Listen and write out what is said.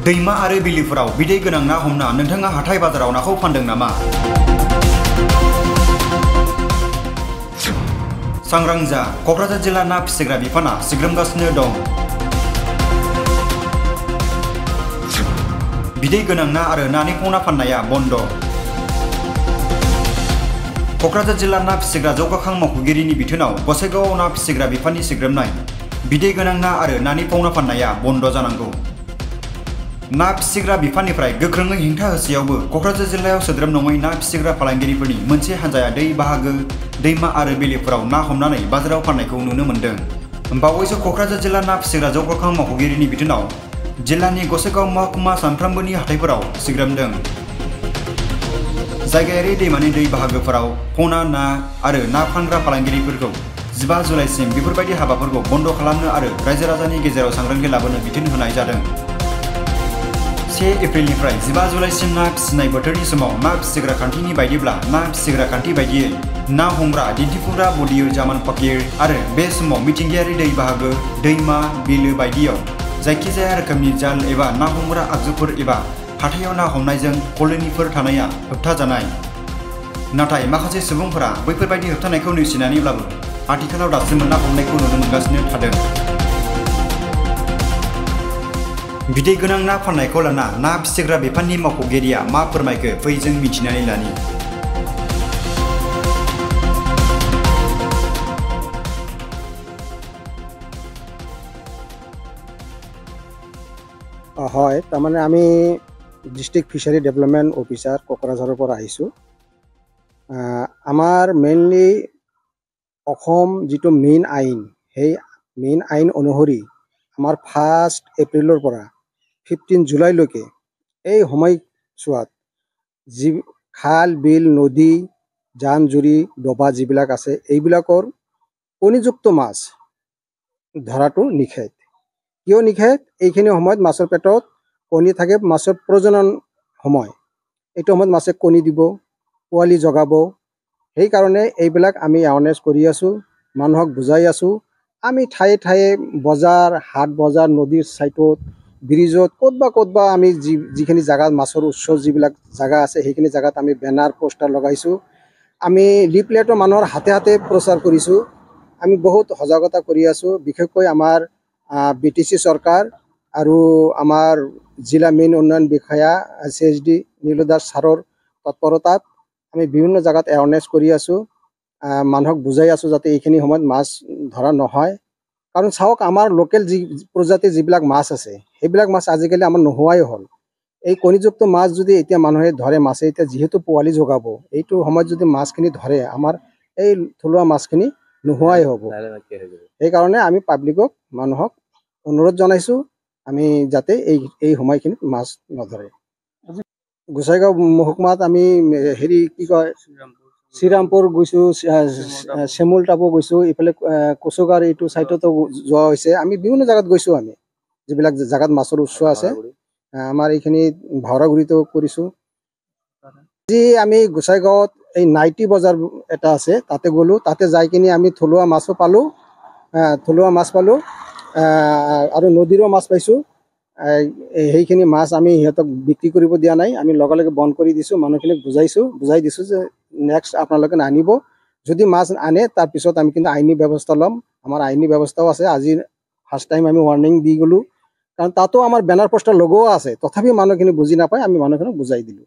दैमा आरो बिलोफोराव बिदै गोनां ना हमना नोंथाङा हाथाय बाजाराव नाखौ फानदों नामा? सांग्रां जा, क'क्राझार जिल्ला ना फिसिग्रा बिफाना सिग्रोमगासिनो दं। बिदै गोनां ना आरो नानि फावना फाननाया बन्द'। क'क्राझार जिल्ला ना फिसिग्रा जौगाखां मावख'गिरिनि बिथोनाव गसाइगावआव ना फिसिग्रा बिफाननि सिग्रोमनाय बिदै गोनां ना आरो नानि फावना फाननाया बन्द' जानांगौ। ना फिसिग्रा बिफाननिफ्राय गोख्रोङै हेंथा होसेयावबो क'क्राझार जिल्लायाव सोद्रोम नङै ना फिसिग्रा फालांगिरिफोरनि मोनसे हानजाया दै बाहागो, दैमा आरो बिलोफोराव ना हमनानै बाजाराव फाननायखौ नुनो मोन्दों। बावैसो क'क्राझार जिल्ला ना फिसिग्रा जौगाखां मावख'गिरिनि बिथोनाव जिल्लानि गसाइगाव महकुमा सानफ्रोमबोनि हाथाइफोराव सिग्रोमदों। जायगायारि दैमानि दै बाहागोफोराव फना ना आरो ना फानग्रा फालांगिरिफोरखौ 15 जुलाइसिम बेफोरबायदि हाबाफोरखौ बन्द' खालामनो आरो रायजो राजानि गेजेराव सांग्रांथि लाबोनो बिथोन होनाय जादों। 1 एप्रिलनिफ्राय 15 जुलाइसिम ना फिसिनाय बोथोरनि समाव ना फिसिग्रा खान्थिनि बायदिब्ला ना फिसिग्रा खान्थि बायदियै ना हमग्रा दिन्थिफुंग्रा बडियर जामान फाकिर आरो बे समाव मिथिंगायारि दै बाहागो, दैमा, बिलो बायदियाव जायखिजाया रोखोमनि जाल एबा ना हमग्रा आगजुफोर एबा हाथायाव ना हमनायजों कलनिफोर थानाया होबथाजानाय। नाथाय माखासे सुबुंफोरा बैफोरबायदि होबथानायखौ नेवसिनानैब्लाबो आथिखालाव दासिमबो ना हमनायखौ नुनो मोनगासिनो थादों। बिदै गोनां ना फाननायखौ लाना ना फिसिग्रा बिफाननि मावख'गिरिया मा फोरमायखो फै जों मिथिनानै लानि। হয়, তাৰমানে আমি ডিষ্ট্ৰিক্ট ফিচাৰী ডেভেলপমেণ্ট অফিচাৰ কোকৰাঝাৰৰ পৰা আহিছোঁ। আমাৰ মেইনলি অসম যিটো মেইন আইন, সেই মেইন আইন অনুসৰি আমাৰ 1 এপ্ৰিলৰ পৰা 15 জুলাইলৈকে এই সময়ছোৱাত যি খাল, বিল, নদী, জান জুৰি, ডবা যিবিলাক আছে এইবিলাকৰ কণীযুক্ত মাছ ধৰাটো নিষেধ। কিয় নিষেধ? এইখিনি সময়ত মাছৰ পেটত কণী থাকে, মাছৰ প্ৰজনন সময়। এইটো সময়ত মাছে কণী দিব, পোৱালি জগাব। সেইকাৰণে এইবিলাক আমি এৱাৰনেছ কৰি আছোঁ, মানুহক বুজাই আছোঁ। আমি ঠায়ে ঠায়ে বজাৰ, হাট বজাৰ, নদীৰ ছাইডত, ব্ৰিজত ক'তবা আমি যিখিনি জেগাত মাছৰ উৎস যিবিলাক জেগা আছে সেইখিনি জেগাত আমি বেনাৰ পোষ্টাৰ লগাইছোঁ। আমি লিফলেটো মানুহৰ হাতে হাতে প্ৰচাৰ কৰিছোঁ। আমি বহুত সজাগতা কৰি আছোঁ। বিশেষকৈ আমাৰ BTC চৰকাৰ আৰু আমাৰ জিলা মেইন উন্নয়ন বিষয়া CSD নীলদাস ছাৰৰ তৎপৰতাত আমি বিভিন্ন জেগাত এৱাৰনেছ কৰি আছোঁ। মানুহক বুজাই আছোঁ যাতে এইখিনি সময়ত মাছ ধৰা নহয়। কাৰণ চাওক, আমাৰ লোকেল যি প্ৰজাতিৰ যিবিলাক মাছ আছে সেইবিলাক মাছ আজিকালি আমাৰ নোহোৱাই হ'ল। এই কণীযুক্ত মাছ যদি এতিয়া মানুহে ধৰে, মাছে এতিয়া যিহেতু পোৱালি জগাব, এইটো সময়ত যদি মাছখিনি ধৰে আমাৰ এই থলুৱা মাছখিনি নোহোৱাই হ'ব। সেইকাৰণে আমি পাব্লিকক, মানুহক অনুৰোধ জনাইছোঁ আমি যাতে এই সময়খিনিত মাছ নধৰে। গোসাইগাঁও মহকুমাত আমি কি কয় শ্ৰীৰামপুৰ গৈছোঁ, চেমুল টাপো গৈছোঁ, ইফালে কচুগাঁও এইটো ছাইডতো যোৱা হৈছে। আমি বিভিন্ন জেগাত গৈছোঁ। আমি যিবিলাক জেগাত মাছৰ উৎস আছে, আমাৰ এইখিনি ভাওৰাগুৰিতো কৰিছোঁ। আজি আমি গোসাইগাঁৱত এই নাইটি বজাৰ এটা আছে, তাতে গ'লোঁ। তাতে যাই কিনি আমি থলুৱা মাছো পালোঁ, আৰু নদীৰো মাছ পাইছোঁ। সেইখিনি মাছ আমি সিহঁতক বিক্ৰী কৰিব দিয়া নাই, আমি লগে লগে বন্ধ কৰি দিছোঁ। মানুহখিনিক বুজাই দিছোঁ যে নেক্সট আপোনালোকে নানিব। যদি মাছ আনে তাৰপিছত আমি কিন্তু আইনী ব্যৱস্থা ল'ম। আমাৰ আইনী ব্যৱস্থাও আছে। আজি ফাৰ্ষ্ট টাইম আমি ৱাৰ্ণিং দি গ'লোঁ, কাৰণ তাতো আমাৰ বেনাৰ পোষ্টাৰ লগোৱা আছে। তথাপি মানুহখিনি বুজি নাপায়, আমি মানুহখিনিক বুজাই দিলোঁ।